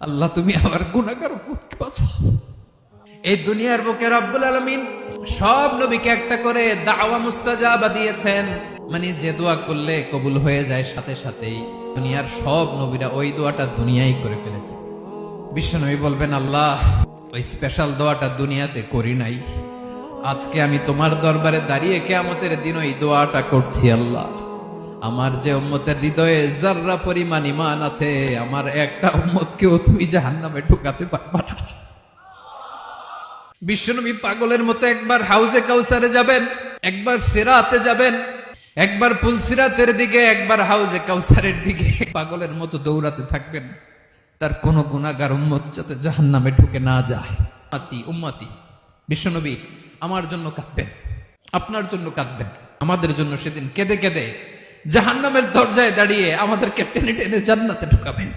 আল্লাহ তুমি আমার গুনাহগার উম্মতকে বাঁচাও। এই দুনিয়ার বুকে রব্বুল আলামিন সব নবীকে একটা করে দাওয়া মুস্তাজাবা দিয়েছেন, মানে যে দোয়া করলে কবুল হয়ে যায় সাথে সাথেই। দুনিয়ার সব নবীরা ওই দোয়াটা দুনিয়ায় করে ফেলেছে। বিশ্বনবী বলবেন, আল্লাহ ওই স্পেশাল দোয়াটা দুনিয়াতে করি নাই, আজকে আমি তোমার দরবারে দাঁড়িয়ে কিয়ামতের দিন ওই দোয়াটা করছি। আল্লাহ আমার যে উম্মতের হৃদয়ে যাররা পরিমাণ ঈমান আছে, আমার একটা উম্মতকেও তুমি জাহান্নামে ঢুকাতে পারবা না। বিশ্বনবী পাগলের মতো একবার হাউজে কাউসারে যাবেন, একবার সিরাতে যাবেন, একবার পুলসিরাতের দিকে, একবার হাউজে কাউসারের দিকে পাগলের মতো দৌড়াতে থাকবেন, তার কোন গুনাহগার উম্মত যাতে জাহান্নামে ঢুকে না যায়। উম্মতি বিশ্বনবী আমার জন্য কাঁদবেন, আপনার জন্য কাঁদবেন, আমাদের জন্য সেদিন কেঁদে কেঁদে জাহান্নামের দরজায় দাঁড়িয়ে আমাদেরকে টেনে টেনে জান্নাতে ঢুকাবেন।